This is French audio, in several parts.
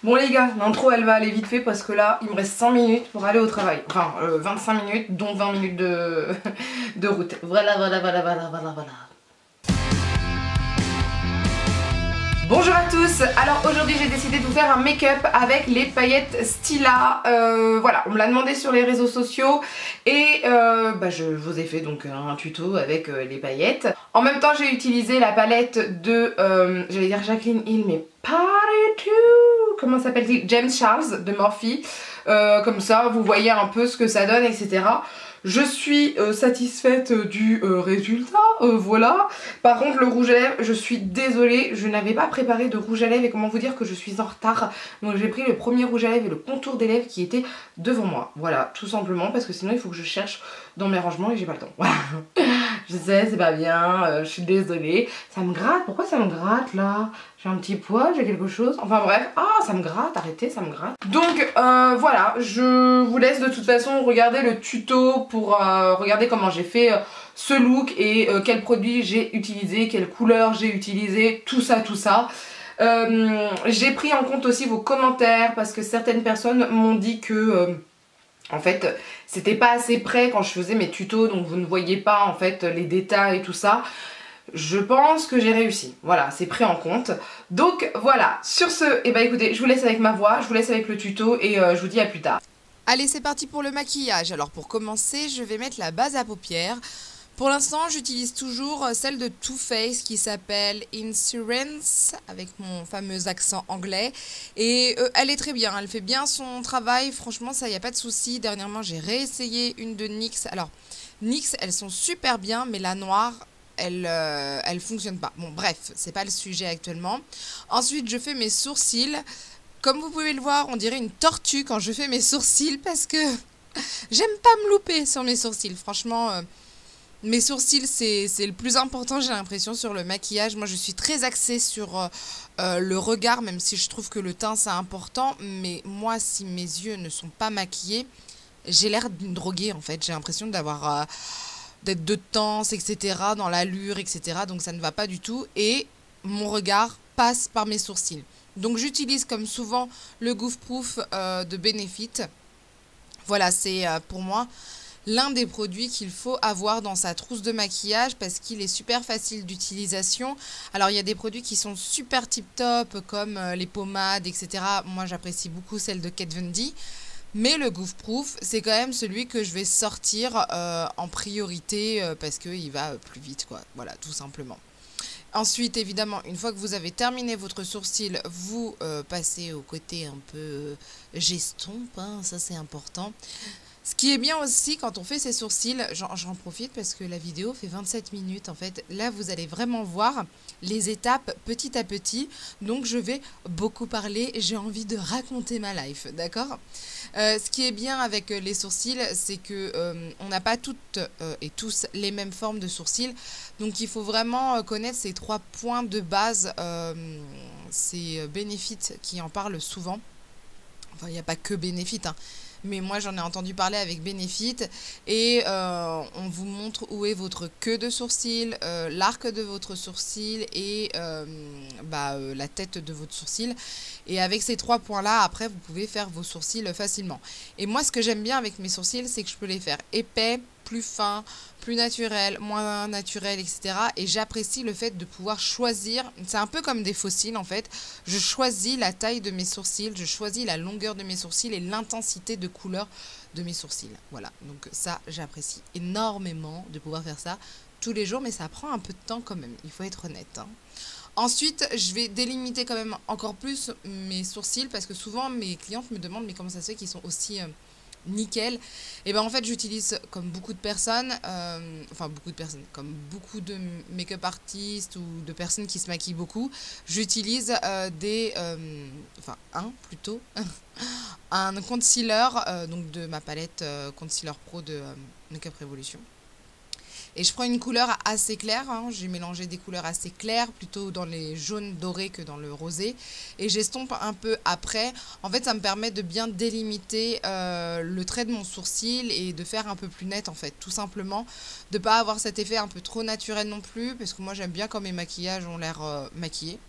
Bon les gars, l'intro elle va aller vite fait parce que là il me reste 5 minutes pour aller au travail. Enfin 25 minutes dont 20 minutes de, de route. Voilà. Bonjour à tous, alors aujourd'hui j'ai décidé de vous faire un make-up avec les paillettes Stila. Voilà, on me l'a demandé sur les réseaux sociaux et je vous ai fait donc un tuto avec les paillettes. En même temps j'ai utilisé la palette de, j'allais dire Jaclyn Hill mais pas du tout. Comment s'appelle-t-il? James Charles de Morphe. Comme ça vous voyez un peu ce que ça donne, etc. Je suis satisfaite du résultat, voilà. Par contre le rouge à lèvres, je suis désolée, je n'avais pas préparé de rouge à lèvres et comment vous dire que je suis en retard. Donc j'ai pris le premier rouge à lèvres et le contour des lèvres qui était devant moi. Voilà, tout simplement parce que sinon il faut que je cherche dans mes rangements et j'ai pas le temps. Voilà. Je sais, c'est pas bien, je suis désolée. Ça me gratte, pourquoi ça me gratte là? J'ai un petit poil, j'ai quelque chose. Enfin bref, ça me gratte, arrêtez, ça me gratte. Donc voilà, je vous laisse de toute façon regarder le tuto pour regarder comment j'ai fait ce look et quels produits j'ai utilisé, quelle couleur j'ai utilisé, tout ça. J'ai pris en compte aussi vos commentaires parce que certaines personnes m'ont dit que en fait c'était pas assez près quand je faisais mes tutos, donc vous ne voyez pas en fait les détails et tout ça. Je pense que j'ai réussi, voilà, c'est pris en compte. Donc voilà, sur ce, écoutez, je vous laisse avec ma voix, je vous laisse avec le tuto et je vous dis à plus tard. Allez, c'est parti pour le maquillage. Alors pour commencer, je vais mettre la base à paupières. Pour l'instant, j'utilise toujours celle de Too Faced qui s'appelle Insurance avec mon fameux accent anglais. Et elle est très bien, elle fait bien son travail. Franchement, ça, y a pas de souci. Dernièrement, j'ai réessayé une de NYX. Alors, NYX, elles sont super bien, mais la noire, elle fonctionne pas. Bon, bref, c'est pas le sujet actuellement. Ensuite, je fais mes sourcils. Comme vous pouvez le voir, on dirait une tortue quand je fais mes sourcils parce que j'aime pas me louper sur mes sourcils. Franchement, mes sourcils, c'est le plus important, j'ai l'impression, sur le maquillage. Moi, je suis très axée sur le regard, même si je trouve que le teint, c'est important. Mais moi, si mes yeux ne sont pas maquillés, j'ai l'air d'une droguée, en fait. J'ai l'impression d'avoir d'être de tense, etc., dans l'allure, etc. Donc, ça ne va pas du tout. Et mon regard passe par mes sourcils. Donc, j'utilise, comme souvent, le Goof Proof de Benefit. Voilà, c'est pour moi l'un des produits qu'il faut avoir dans sa trousse de maquillage parce qu'il est super facile d'utilisation. Alors, il y a des produits qui sont super tip-top comme les pommades, etc. Moi, j'apprécie beaucoup celle de Kat Von D. Mais le Goof Proof, c'est quand même celui que je vais sortir en priorité parce qu'il va plus vite, quoi. Voilà, tout simplement. Ensuite, évidemment, une fois que vous avez terminé votre sourcil, vous passez au côté un peu gestompe, hein, ça c'est important. Ce qui est bien aussi quand on fait ses sourcils, j'en profite parce que la vidéo fait 27 minutes en fait. Là, vous allez vraiment voir les étapes petit à petit. Donc, je vais beaucoup parler. J'ai envie de raconter ma life, d'accord? Ce qui est bien avec les sourcils, c'est que on n'a pas toutes et tous les mêmes formes de sourcils. Donc, il faut vraiment connaître ces 3 points de base. C'est Benefit qui en parle souvent. Enfin, il n'y a pas que Benefit, hein. Mais moi j'en ai entendu parler avec Benefit et on vous montre où est votre queue de sourcil, l'arc de votre sourcil et la tête de votre sourcil. Et avec ces 3 points là, après vous pouvez faire vos sourcils facilement. Et moi ce que j'aime bien avec mes sourcils, c'est que je peux les faire épais, plus fins, plus naturels, moins naturels, etc. Et j'apprécie le fait de pouvoir choisir, c'est un peu comme des fossiles en fait, je choisis la taille de mes sourcils, je choisis la longueur de mes sourcils et l'intensité de couleur de mes sourcils. Voilà, donc ça j'apprécie énormément de pouvoir faire ça tous les jours, mais ça prend un peu de temps quand même, il faut être honnête, hein. Ensuite, je vais délimiter quand même encore plus mes sourcils parce que souvent mes clientes me demandent mais comment ça se fait qu'ils sont aussi nickel. Et ben en fait j'utilise comme beaucoup de personnes, comme beaucoup de make-up artistes ou de personnes qui se maquillent beaucoup, j'utilise un concealer donc de ma palette Concealer Pro de Makeup Revolution. Et je prends une couleur assez claire, hein. J'ai mélangé des couleurs assez claires, plutôt dans les jaunes dorés que dans le rosé. Et j'estompe un peu après. En fait, ça me permet de bien délimiter le trait de mon sourcil et de faire un peu plus net, en fait, tout simplement. De ne pas avoir cet effet un peu trop naturel non plus, parce que moi, j'aime bien quand mes maquillages ont l'air maquillés.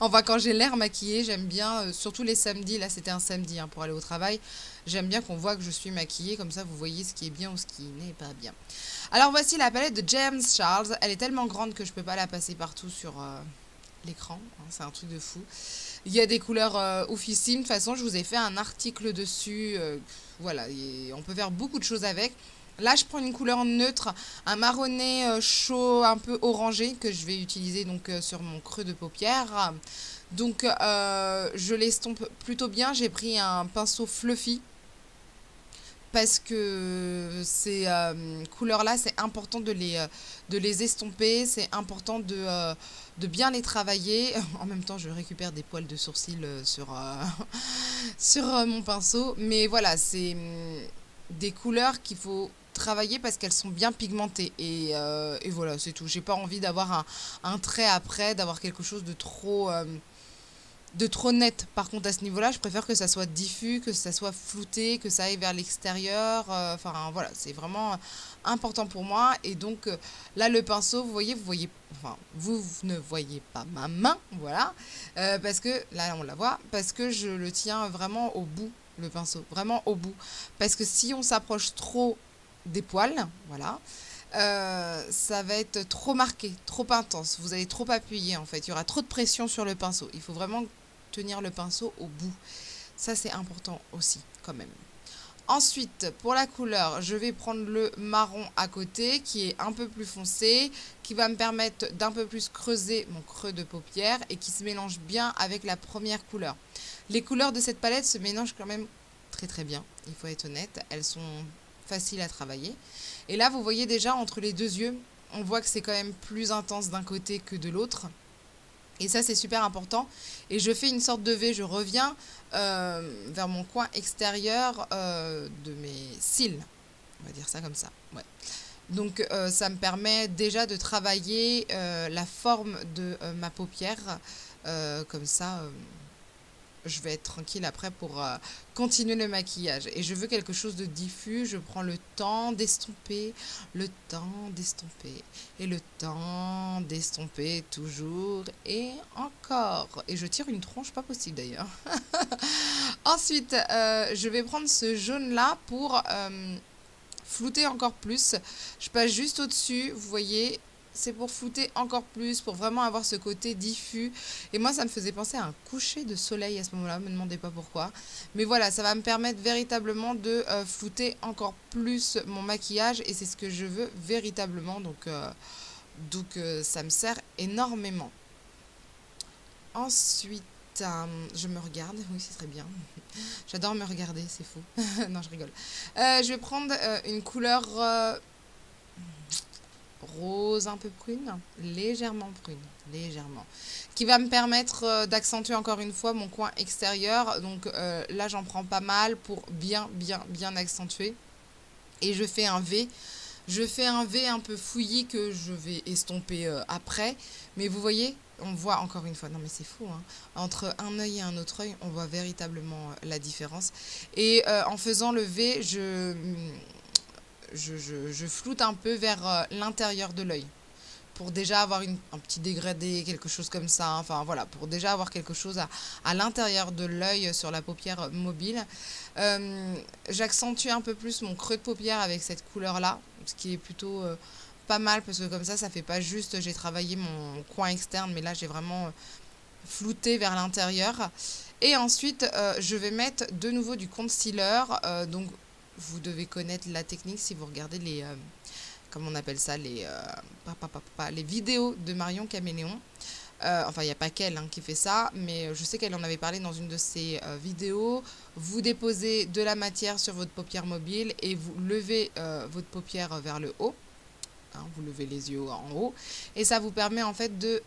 Enfin, quand j'ai l'air maquillée, j'aime bien, surtout les samedis, là c'était un samedi hein, pour aller au travail, j'aime bien qu'on voit que je suis maquillée, comme ça vous voyez ce qui est bien ou ce qui n'est pas bien. Alors voici la palette de James Charles, elle est tellement grande que je peux pas la passer partout sur l'écran, hein, c'est un truc de fou. Il y a des couleurs oufissimes, de toute façon je vous ai fait un article dessus, voilà, et on peut faire beaucoup de choses avec. Là, je prends une couleur neutre, un marronné chaud, un peu orangé, que je vais utiliser donc sur mon creux de paupière. Donc, je l'estompe plutôt bien. J'ai pris un pinceau fluffy parce que ces couleurs-là, c'est important de les estomper. C'est important de bien les travailler. En même temps, je récupère des poils de sourcils sur, sur mon pinceau. Mais voilà, c'est des couleurs qu'il faut travailler parce qu'elles sont bien pigmentées et voilà c'est tout, j'ai pas envie d'avoir un trait après, d'avoir quelque chose de trop net. Par contre à ce niveau là je préfère que ça soit diffus, que ça soit flouté, que ça aille vers l'extérieur, enfin voilà c'est vraiment important pour moi. Et donc là le pinceau vous voyez enfin vous ne voyez pas ma main, voilà, parce que là on la voit, parce que je le tiens vraiment au bout, le pinceau vraiment au bout, parce que si on s'approche trop des poils, voilà, ça va être trop marqué, trop intense, vous allez trop appuyer en fait, il y aura trop de pression sur le pinceau, il faut vraiment tenir le pinceau au bout, ça c'est important aussi quand même. Ensuite pour la couleur je vais prendre le marron à côté qui est un peu plus foncé, qui va me permettre d'un peu plus creuser mon creux de paupière et qui se mélange bien avec la première couleur. Les couleurs de cette palette se mélangent quand même très bien, il faut être honnête, elles sont facile à travailler. Et là, vous voyez déjà entre les deux yeux, on voit que c'est quand même plus intense d'un côté que de l'autre. Et ça, c'est super important. Et je fais une sorte de V, je reviens vers mon coin extérieur de mes cils. On va dire ça comme ça. Ouais. Donc, ça me permet déjà de travailler la forme de ma paupière. Comme ça... je vais être tranquille après pour continuer le maquillage. Et je veux quelque chose de diffus. Je prends le temps d'estomper, le temps d'estomper, et le temps d'estomper toujours et encore. Et je tire une tronche pas possible d'ailleurs. Ensuite, je vais prendre ce jaune-là pour flouter encore plus. Je passe juste au-dessus, vous voyez... C'est pour flouter encore plus, pour vraiment avoir ce côté diffus. Et moi, ça me faisait penser à un coucher de soleil à ce moment-là, ne me demandez pas pourquoi. Mais voilà, ça va me permettre véritablement de flouter encore plus mon maquillage. Et c'est ce que je veux véritablement. Donc ça me sert énormément. Ensuite, je me regarde. Oui, ce serait bien. J'adore me regarder, c'est fou. Non, je rigole. Je vais prendre une couleur... rose un peu prune, légèrement, qui va me permettre d'accentuer encore une fois mon coin extérieur. Donc là j'en prends pas mal pour bien accentuer, et je fais un V. Un peu fouillis que je vais estomper après, mais vous voyez, on voit encore une fois, non mais c'est fou, hein, entre un œil et un autre œil, on voit véritablement la différence. Et en faisant le V, je floute un peu vers l'intérieur de l'œil pour déjà avoir un petit dégradé, quelque chose comme ça, hein. Enfin voilà, pour déjà avoir quelque chose à l'intérieur de l'œil sur la paupière mobile. J'accentue un peu plus mon creux de paupière avec cette couleur là, ce qui est plutôt pas mal, parce que comme ça fait pas juste j'ai travaillé mon coin externe, mais là j'ai vraiment flouté vers l'intérieur. Et ensuite je vais mettre de nouveau du concealer, donc vous devez connaître la technique si vous regardez les... comment on appelle ça, les vidéos de Marion Caméléon. Enfin, il n'y a pas qu'elle qui fait ça, mais je sais qu'elle en avait parlé dans une de ses vidéos. Vous déposez de la matière sur votre paupière mobile et vous levez votre paupière vers le haut. Hein, vous levez les yeux en haut. Et ça vous permet en fait de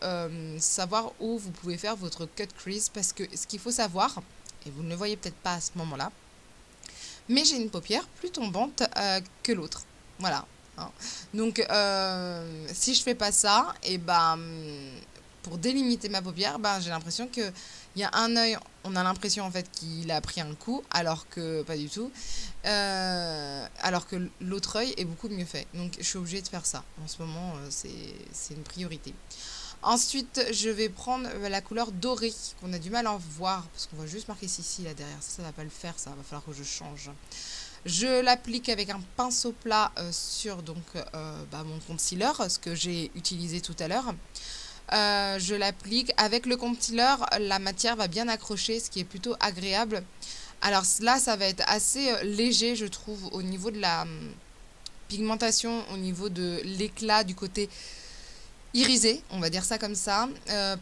savoir où vous pouvez faire votre cut crease. Parce que ce qu'il faut savoir, et vous ne le voyez peut-être pas à ce moment-là, mais j'ai une paupière plus tombante que l'autre. Voilà. Hein. Donc, si je fais pas ça, et ben, pour délimiter ma paupière, ben, j'ai l'impression qu'il y a un œil, on a l'impression en fait qu'il a pris un coup, alors que pas du tout. Alors que l'autre œil est beaucoup mieux fait. Donc, je suis obligée de faire ça. En ce moment, c'est une priorité. Ensuite, je vais prendre la couleur dorée, qu'on a du mal à voir, parce qu'on voit juste marquer Sissi là derrière. Ça va pas le faire, ça va falloir que je change. Je l'applique avec un pinceau plat sur donc, mon concealer, ce que j'ai utilisé tout à l'heure. Je l'applique avec le concealer, la matière va bien accrocher, ce qui est plutôt agréable. Alors là, ça va être assez léger, je trouve, au niveau de la pigmentation, au niveau de l'éclat du côté irisé, on va dire ça comme ça,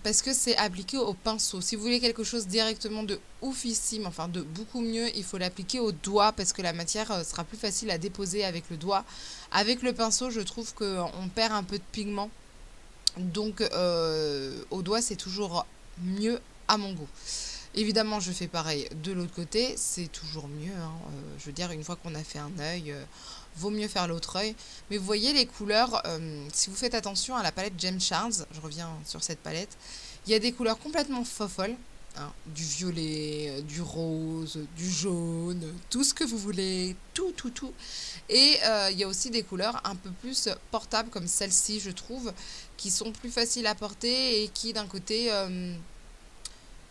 parce que c'est appliqué au pinceau. Si vous voulez quelque chose directement de oufissime, enfin de beaucoup mieux, il faut l'appliquer au doigt parce que la matière sera plus facile à déposer avec le doigt. Avec le pinceau, je trouve qu'on perd un peu de pigment. Donc au doigt, c'est toujours mieux à mon goût. Évidemment, je fais pareil de l'autre côté, c'est toujours mieux. Hein. Je veux dire, une fois qu'on a fait un œil, vaut mieux faire l'autre œil. Mais vous voyez les couleurs, si vous faites attention à la palette James Charles, je reviens sur cette palette, il y a des couleurs complètement folles, hein, du violet, du rose, du jaune, tout ce que vous voulez, tout. Et il y a aussi des couleurs un peu plus portables comme celle-ci, je trouve, qui sont plus faciles à porter et qui d'un côté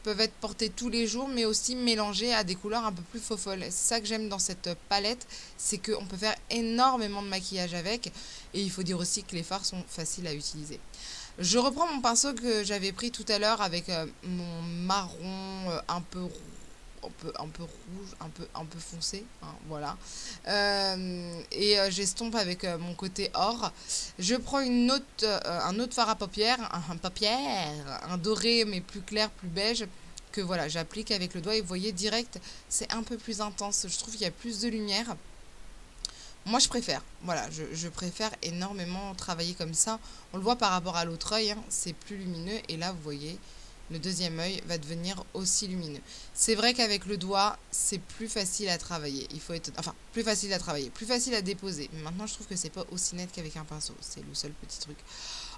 peuvent être portées tous les jours, mais aussi mélangées à des couleurs un peu plus folles. C'est ça que j'aime dans cette palette, c'est qu'on peut faire énormément de maquillage avec, et il faut dire aussi que les fards sont faciles à utiliser. Je reprends mon pinceau que j'avais pris tout à l'heure avec mon marron un peu rouge, un peu foncé, hein, voilà. J'estompe avec mon côté or. Je prends un autre fard à paupières, un doré mais plus clair, plus beige, que voilà, j'applique avec le doigt et vous voyez direct, c'est un peu plus intense. Je trouve qu'il y a plus de lumière. Moi, je préfère. Voilà, je préfère énormément travailler comme ça. On le voit par rapport à l'autre œil, hein, c'est plus lumineux. Et là, vous voyez, le deuxième œil va devenir aussi lumineux. C'est vrai qu'avec le doigt, c'est plus facile à travailler. Il faut être, enfin, plus facile à travailler, plus facile à déposer. Mais maintenant, je trouve que c'est pas aussi net qu'avec un pinceau. C'est le seul petit truc.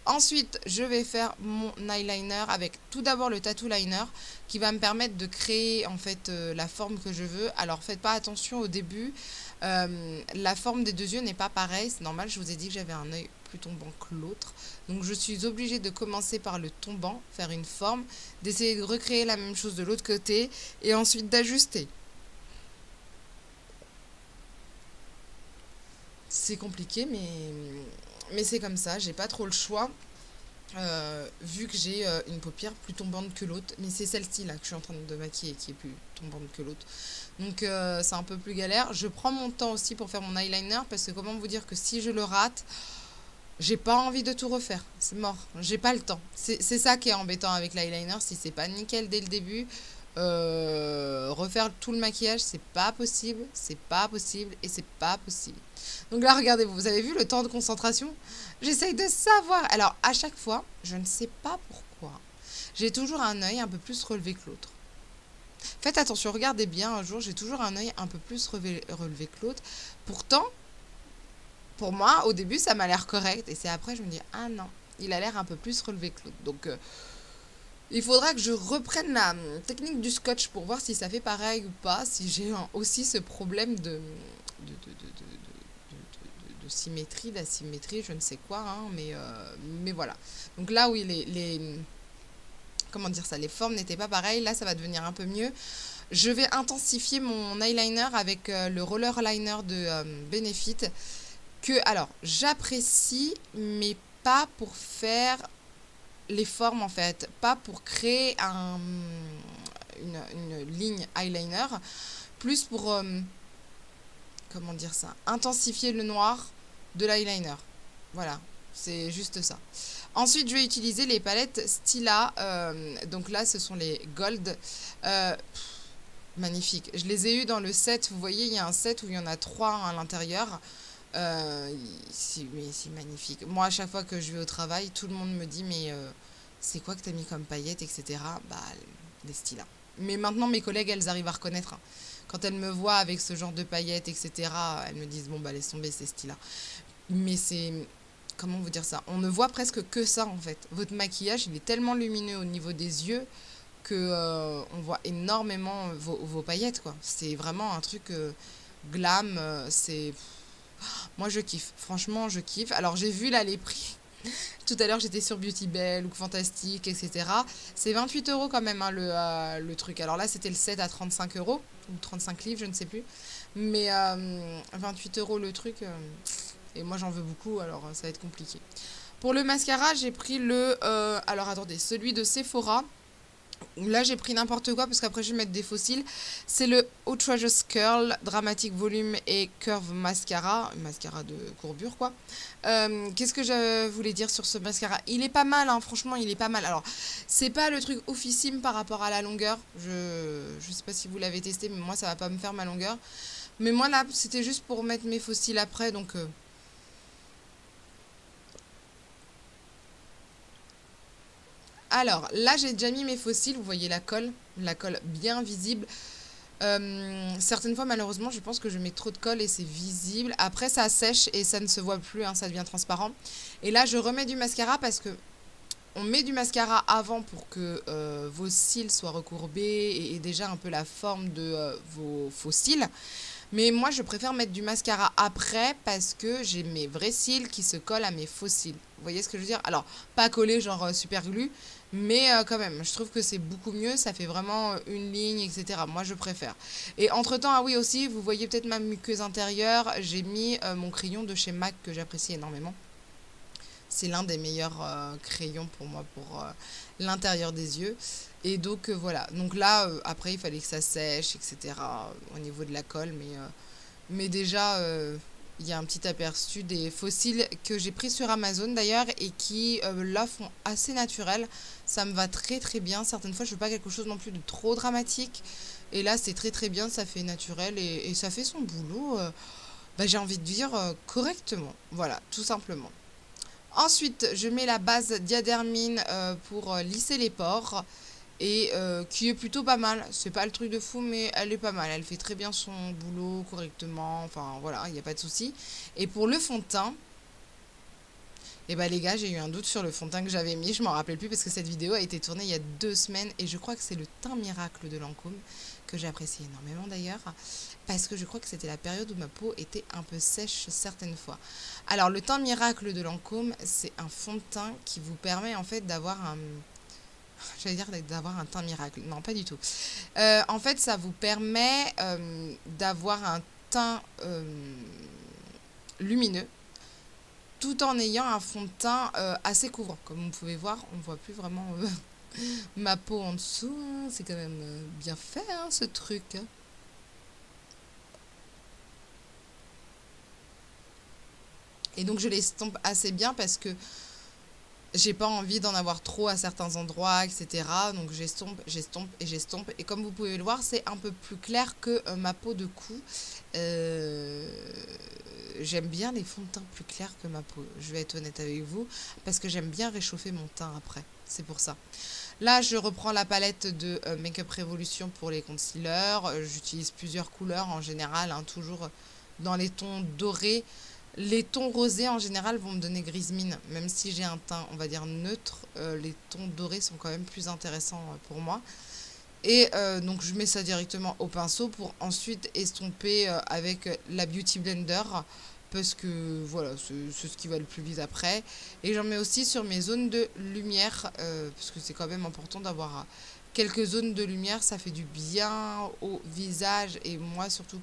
Ensuite, je vais faire mon eyeliner avec tout d'abord le tattoo liner qui va me permettre de créer en fait la forme que je veux. Alors, faites pas attention au début. La forme des deux yeux n'est pas pareille. C'est normal, je vous ai dit que j'avais un œil plus tombant que l'autre. Donc je suis obligée de commencer par le tombant, faire une forme, d'essayer de recréer la même chose de l'autre côté et ensuite d'ajuster. C'est compliqué, mais c'est comme ça, j'ai pas trop le choix. Vu que j'ai une paupière plus tombante que l'autre, mais c'est celle-ci là que je suis en train de maquiller qui est plus tombante que l'autre. Donc c'est un peu plus galère. Je prends mon temps aussi pour faire mon eyeliner parce que comment vous dire que si je le rate, j'ai pas envie de tout refaire, c'est mort, j'ai pas le temps. C'est ça qui est embêtant avec l'eyeliner, si c'est pas nickel dès le début, refaire tout le maquillage, c'est pas possible et c'est pas possible. Donc là, regardez, vous avez vu le temps de concentration? J'essaye de savoir. Alors, à chaque fois, je ne sais pas pourquoi, j'ai toujours un œil un peu plus relevé que l'autre. Faites attention, regardez bien, un jour, j'ai toujours un œil un peu plus relevé que l'autre. Pourtant, pour moi, au début, ça m'a l'air correct. Et c'est après, je me dis, ah non, il a l'air un peu plus relevé que l'autre. Donc, il faudra que je reprenne la technique du scotch pour voir si ça fait pareil ou pas. Si j'ai aussi ce problème de symétrie, d'asymétrie, je ne sais quoi. Hein, mais voilà. Donc là où comment dire ça, les formes n'étaient pas pareilles. Là, ça va devenir un peu mieux. Je vais intensifier mon eyeliner avec le roller liner de Benefit. Alors, j'apprécie, mais pas pour faire les formes en fait, pas pour créer une ligne eyeliner, plus pour, comment dire ça, intensifier le noir de l'eyeliner. Voilà, c'est juste ça. Ensuite, je vais utiliser les palettes Stila, donc là, ce sont les Gold. Magnifique. Je les ai eu dans le set, vous voyez, il y a un set où il y en a 3 à l'intérieur. C'est magnifique. Moi, à chaque fois que je vais au travail, tout le monde me dit mais c'est quoi que t'as mis comme paillettes, etc. Bah, les Stila. Mais maintenant, mes collègues, elles arrivent à reconnaître. Hein. Quand elles me voient avec ce genre de paillettes, etc., elles me disent bon, bah, laisse tomber, c'est Stila. Mais c'est... Comment vous dire ça? On ne voit presque que ça, en fait. Votre maquillage, il est tellement lumineux au niveau des yeux que on voit énormément vos paillettes, quoi. C'est vraiment un truc glam, c'est... Moi, je kiffe. Franchement, je kiffe. Alors, j'ai vu là les prix. Tout à l'heure, j'étais sur Beauty Bell, Look Fantastique, etc. C'est 28 € quand même, hein, le truc. Alors là, c'était le set à 35 € ou 35 livres, je ne sais plus. Mais 28 € le truc. Et moi, j'en veux beaucoup, alors ça va être compliqué. Pour le mascara, j'ai pris alors attendez, celui de Sephora. Là, j'ai pris n'importe quoi parce qu'après, je vais mettre des fossiles. C'est le Outrageous Curl Dramatic Volume et Curve Mascara. Mascara de courbure, quoi. Qu'est-ce que je voulais dire sur ce mascara? Il est pas mal, hein, franchement, il est pas mal. Alors, c'est pas le truc oufissime par rapport à la longueur. Je sais pas si vous l'avez testé, mais moi, ça va pas me faire ma longueur. Mais moi, là, c'était juste pour mettre mes fossiles après, donc... Alors, là, j'ai déjà mis mes fossiles. Vous voyez la colle bien visible. Certaines fois, malheureusement, je pense que je mets trop de colle et c'est visible. Après, ça sèche et ça ne se voit plus, hein, ça devient transparent. Et là, je remets du mascara parce que on met du mascara avant pour que vos cils soient recourbés et déjà un peu la forme de vos faux cils. Mais moi, je préfère mettre du mascara après parce que j'ai mes vrais cils qui se collent à mes faux cils. Vous voyez ce que je veux dire? Alors, pas collé genre super glue, mais quand même, je trouve que c'est beaucoup mieux. Ça fait vraiment une ligne, etc. Moi, je préfère. Et entre-temps, ah oui aussi, vous voyez peut-être ma muqueuse intérieure. J'ai mis mon crayon de chez MAC que j'apprécie énormément. C'est l'un des meilleurs crayons pour moi pour l'intérieur des yeux. Et donc voilà. Donc là, après, il fallait que ça sèche, etc. Au niveau de la colle. Mais déjà, il y a un petit aperçu des fossiles que j'ai pris sur Amazon d'ailleurs et qui là font assez naturel. Ça me va très très bien. Certaines fois, je veux pas quelque chose non plus de trop dramatique. Et là, c'est très très bien. Ça fait naturel et ça fait son boulot. J'ai envie de dire correctement. Voilà, tout simplement. Ensuite, je mets la base Diadermine pour lisser les pores et qui est plutôt pas mal. C'est pas le truc de fou, mais elle est pas mal. Elle fait très bien son boulot correctement. Enfin voilà, il n'y a pas de souci. Et pour le fond de teint, et bah les gars, j'ai eu un doute sur le fond de teint que j'avais mis. Je m'en rappelle plus parce que cette vidéo a été tournée il y a 2 semaines et je crois que c'est le teint miracle de Lancôme que j'apprécie énormément d'ailleurs. Parce que je crois que c'était la période où ma peau était un peu sèche certaines fois. Alors, le teint miracle de Lancôme, c'est un fond de teint qui vous permet en fait d'avoir un... J'allais dire d'avoir un teint miracle. Non, pas du tout. En fait, ça vous permet d'avoir un teint lumineux tout en ayant un fond de teint assez couvrant. Comme vous pouvez voir, on ne voit plus vraiment ma peau en dessous. Hein. C'est quand même bien fait, hein, ce truc. Hein. Et donc je l'estompe assez bien parce que j'ai pas envie d'en avoir trop à certains endroits, etc. Donc j'estompe, j'estompe et j'estompe. Et comme vous pouvez le voir, c'est un peu plus clair que ma peau de cou. J'aime bien les fonds de teint plus clairs que ma peau. Je vais être honnête avec vous. Parce que j'aime bien réchauffer mon teint après. C'est pour ça. Là, je reprends la palette de Makeup Revolution pour les concealers. J'utilise plusieurs couleurs en général, hein, toujours dans les tons dorés. Les tons rosés en général vont me donner grise mine, même si j'ai un teint on va dire neutre, les tons dorés sont quand même plus intéressants pour moi. Et donc je mets ça directement au pinceau pour ensuite estomper avec la Beauty Blender parce que voilà, c'est ce qui va le plus vite après. Et j'en mets aussi sur mes zones de lumière parce que c'est quand même important d'avoir quelques zones de lumière, ça fait du bien au visage et moi surtout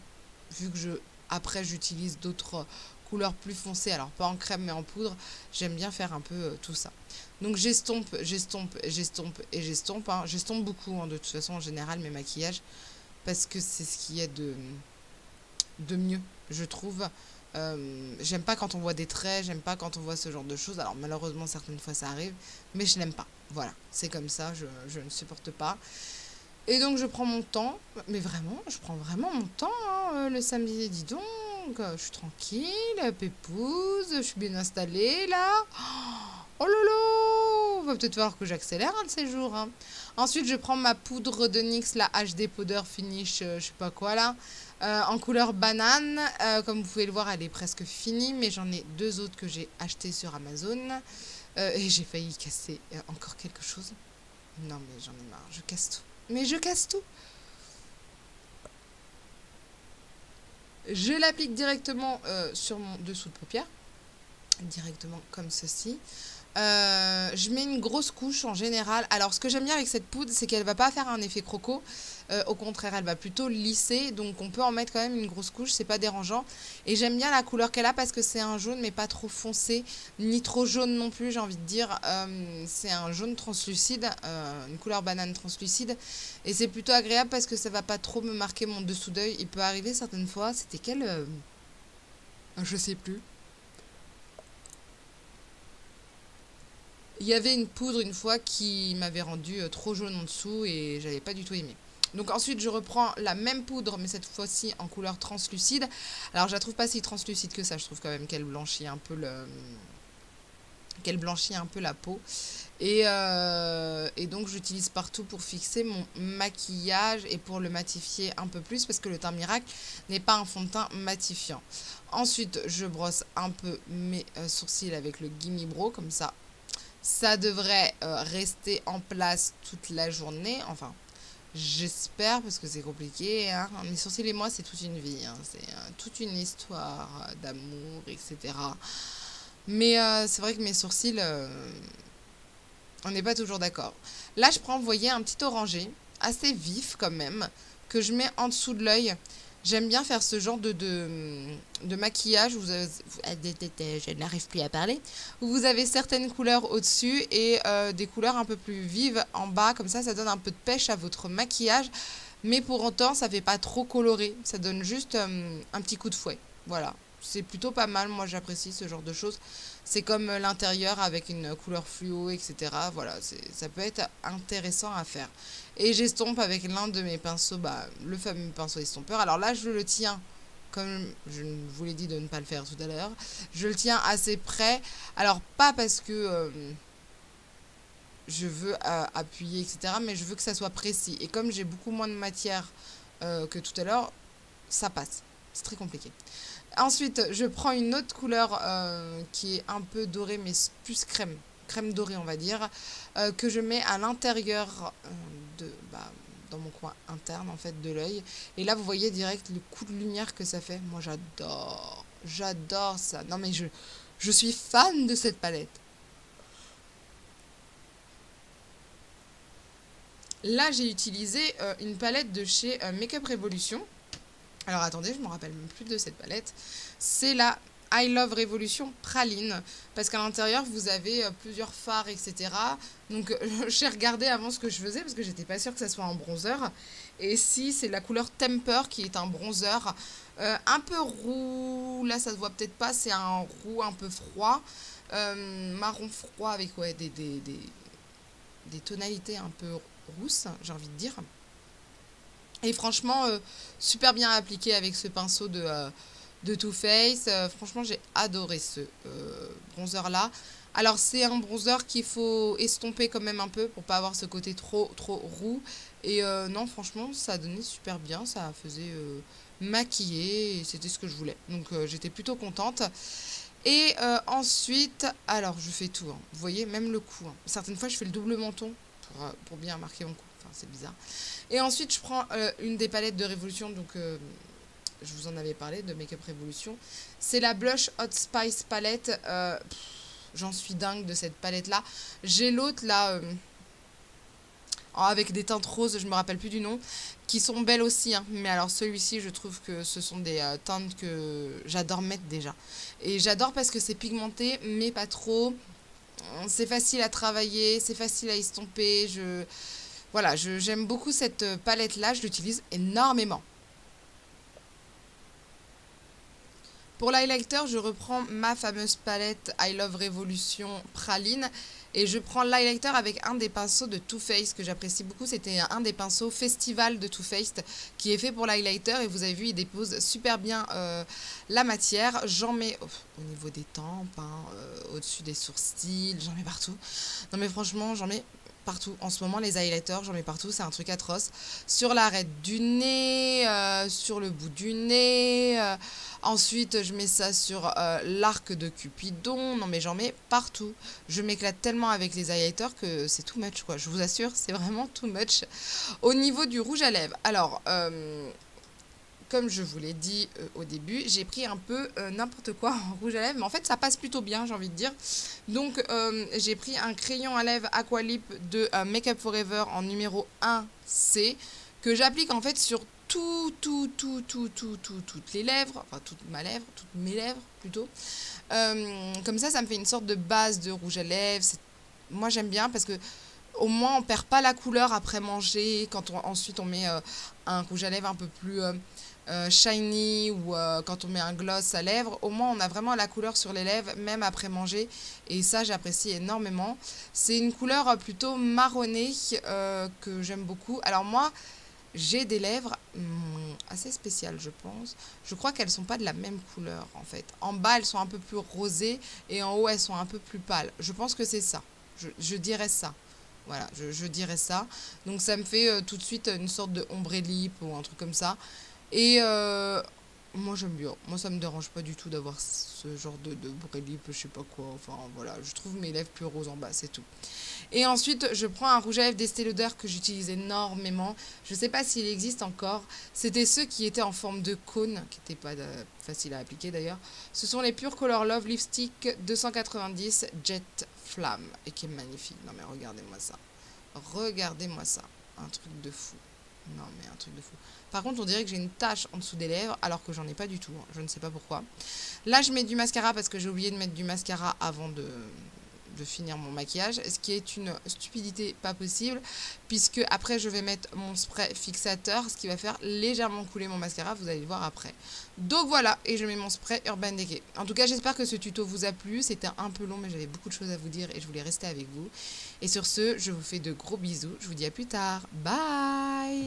vu que après j'utilise d'autres couleurs plus foncées, alors pas en crème mais en poudre, j'aime bien faire un peu tout ça. Donc j'estompe, j'estompe, j'estompe et j'estompe. Hein. J'estompe beaucoup hein, de toute façon en général mes maquillages parce que c'est ce qui est de mieux, je trouve. J'aime pas quand on voit des traits, j'aime pas quand on voit ce genre de choses. Alors malheureusement certaines fois ça arrive, mais je n'aime pas. Voilà, c'est comme ça, je ne supporte pas. Et donc je prends mon temps, mais vraiment, je prends vraiment mon temps hein, le samedi, dis donc. Je suis tranquille, pépouze, je suis bien installée là. Oh lolo, on va peut-être voir que j'accélère un de ces jours. Hein. Ensuite, je prends ma poudre de NYX, la HD Powder Finish, je sais pas quoi là, en couleur banane. Comme vous pouvez le voir, elle est presque finie, mais j'en ai 2 autres que j'ai achetées sur Amazon. Et j'ai failli casser encore quelque chose. Non mais j'en ai marre, je casse tout. Mais je casse tout. Je l'applique directement sur mon dessous de paupière. Directement comme ceci. Je mets une grosse couche en général. Alors, ce que j'aime bien avec cette poudre, c'est qu'elle va pas faire un effet croco. Au contraire, elle va plutôt lisser. Donc, on peut en mettre quand même une grosse couche. C'est pas dérangeant. Et j'aime bien la couleur qu'elle a parce que c'est un jaune, mais pas trop foncé, ni trop jaune non plus, j'ai envie de dire. C'est un jaune translucide, une couleur banane translucide. Et c'est plutôt agréable parce que ça va pas trop me marquer mon dessous d'œil. Il peut arriver certaines fois. C'était quelle je sais plus. Il y avait une poudre une fois qui m'avait rendu trop jaune en dessous et j'avais pas du tout aimé. Donc ensuite je reprends la même poudre mais cette fois-ci en couleur translucide. Alors je la trouve pas si translucide que ça, je trouve quand même qu'elle blanchit un peu la peau. Et donc j'utilise partout pour fixer mon maquillage et pour le matifier un peu plus parce que le teint miracle n'est pas un fond de teint matifiant. Ensuite je brosse un peu mes sourcils avec le Gimme Brow comme ça. Ça devrait rester en place toute la journée. Enfin, j'espère parce que c'est compliqué. Hein. Mes sourcils et moi, c'est toute une vie. Hein. C'est toute une histoire d'amour, etc. Mais c'est vrai que mes sourcils, on n'est pas toujours d'accord. Là, je prends, vous voyez, un petit orangé, assez vif quand même, que je mets en dessous de l'œil. J'aime bien faire ce genre de maquillage où je n'arrive plus à parler, où vous avez certaines couleurs au-dessus et des couleurs un peu plus vives en bas, comme ça donne un peu de pêche à votre maquillage, mais pour autant ça fait pas trop coloré, ça donne juste un petit coup de fouet, voilà. C'est plutôt pas mal, moi j'apprécie ce genre de choses. C'est comme l'intérieur avec une couleur fluo, etc. Voilà, ça peut être intéressant à faire. Et j'estompe avec l'un de mes pinceaux, le fameux pinceau estompeur. Alors là, je le tiens, comme je vous l'ai dit de ne pas le faire tout à l'heure, je le tiens assez près. Alors pas parce que je veux appuyer, etc. Mais je veux que ça soit précis. Et comme j'ai beaucoup moins de matière que tout à l'heure, ça passe. C'est très compliqué. Ensuite, je prends une autre couleur qui est un peu dorée, mais plus crème dorée, on va dire, que je mets à l'intérieur dans mon coin interne, en fait, de l'œil. Et là, vous voyez direct le coup de lumière que ça fait. Moi, j'adore ça. Non, mais je suis fan de cette palette. Là, j'ai utilisé une palette de chez Makeup Revolution. Alors attendez, je ne me rappelle même plus de cette palette. C'est la I Love Revolution Praline. Parce qu'à l'intérieur, vous avez plusieurs fards, etc. Donc j'ai regardé avant ce que je faisais parce que j'étais pas sûre que ça soit un bronzer. Et si, c'est la couleur Temper qui est un bronzer un peu roux. Là, ça se voit peut-être pas, c'est un roux un peu froid. Marron froid avec des tonalités un peu rousses, j'ai envie de dire. Et franchement, super bien appliqué avec ce pinceau de Too Faced. Franchement, j'ai adoré ce bronzer-là. Alors, c'est un bronzer qu'il faut estomper quand même un peu pour pas avoir ce côté trop roux. Et non, franchement, ça donnait super bien. Ça faisait maquiller et c'était ce que je voulais. Donc, j'étais plutôt contente. Et ensuite, alors, je fais tout. Hein. Vous voyez, même le cou. Hein. Certaines fois, je fais le double menton pour bien marquer mon cou. Enfin, c'est bizarre. Et ensuite, je prends une des palettes de Révolution, donc je vous en avais parlé, de Makeup Revolution. C'est la Blush Hot Spice palette. J'en suis dingue de cette palette-là. J'ai l'autre, là, avec des teintes roses, je me rappelle plus du nom, qui sont belles aussi. Hein. Mais alors, celui-ci, je trouve que ce sont des teintes que j'adore mettre déjà. Et j'adore parce que c'est pigmenté, mais pas trop. C'est facile à travailler, c'est facile à estomper. Voilà, j'aime beaucoup cette palette-là, je l'utilise énormément. Pour l'highlighter, je reprends ma fameuse palette I Love Revolution Praline. Et je prends l'highlighter avec un des pinceaux de Too Faced que j'apprécie beaucoup. C'était un des pinceaux Festival de Too Faced qui est fait pour l'highlighter. Et vous avez vu, il dépose super bien la matière. J'en mets au niveau des tempes, hein, au-dessus des sourcils, j'en mets partout. Non mais franchement, j'en mets partout. En ce moment, les highlighters, j'en mets partout, c'est un truc atroce. Sur l'arête du nez, sur le bout du nez. Ensuite, je mets ça sur l'arc de Cupidon. Non, mais j'en mets partout. Je m'éclate tellement avec les highlighters que c'est too much, quoi. Je vous assure, c'est vraiment too much. Au niveau du rouge à lèvres, alors, comme je vous l'ai dit au début, j'ai pris un peu n'importe quoi en rouge à lèvres, mais en fait ça passe plutôt bien, j'ai envie de dire. Donc j'ai pris un crayon à lèvres Aqualip de Make Up Forever en numéro 1C, que j'applique en fait sur toutes les lèvres, enfin toutes mes lèvres plutôt. Comme ça me fait une sorte de base de rouge à lèvres. Moi j'aime bien parce que au moins on perd pas la couleur après manger, quand ensuite on met un rouge à lèvres un peu plus shiny, ou quand on met un gloss à lèvres, au moins on a vraiment la couleur sur les lèvres même après manger, et ça j'apprécie énormément. C'est une couleur plutôt marronnée que j'aime beaucoup. Alors moi j'ai des lèvres assez spéciales, je pense. Je crois qu'elles sont pas de la même couleur en fait. En bas elles sont un peu plus rosées et en haut elles sont un peu plus pâles. Je pense que c'est ça. Je dirais ça. Voilà, je dirais ça. Donc ça me fait tout de suite une sorte de ombre lip ou un truc comme ça. Et moi j'aime bien. Moi ça me dérange pas du tout d'avoir ce genre de ombre lip, je sais pas quoi. Enfin voilà, je trouve mes lèvres plus roses en bas, c'est tout. Et ensuite je prends un rouge à lèvres d'Estée Lauder que j'utilise énormément. Je sais pas s'il existe encore. C'était ceux qui étaient en forme de cône, qui n'étaient pas faciles à appliquer d'ailleurs. Ce sont les Pure Color Love Lipstick 290 Jet Flamme, et qui est magnifique. Non mais regardez-moi ça. Regardez-moi ça. Un truc de fou. Non mais un truc de fou. Par contre on dirait que j'ai une tache en dessous des lèvres alors que j'en ai pas du tout. Je ne sais pas pourquoi. Là je mets du mascara parce que j'ai oublié de mettre du mascara avant de finir mon maquillage, ce qui est une stupidité pas possible, puisque après je vais mettre mon spray fixateur, ce qui va faire légèrement couler mon mascara, vous allez le voir après. Donc voilà, et je mets mon spray Urban Decay. En tout cas j'espère que ce tuto vous a plu, c'était un peu long mais j'avais beaucoup de choses à vous dire et je voulais rester avec vous. Et sur ce, je vous fais de gros bisous, je vous dis à plus tard, bye.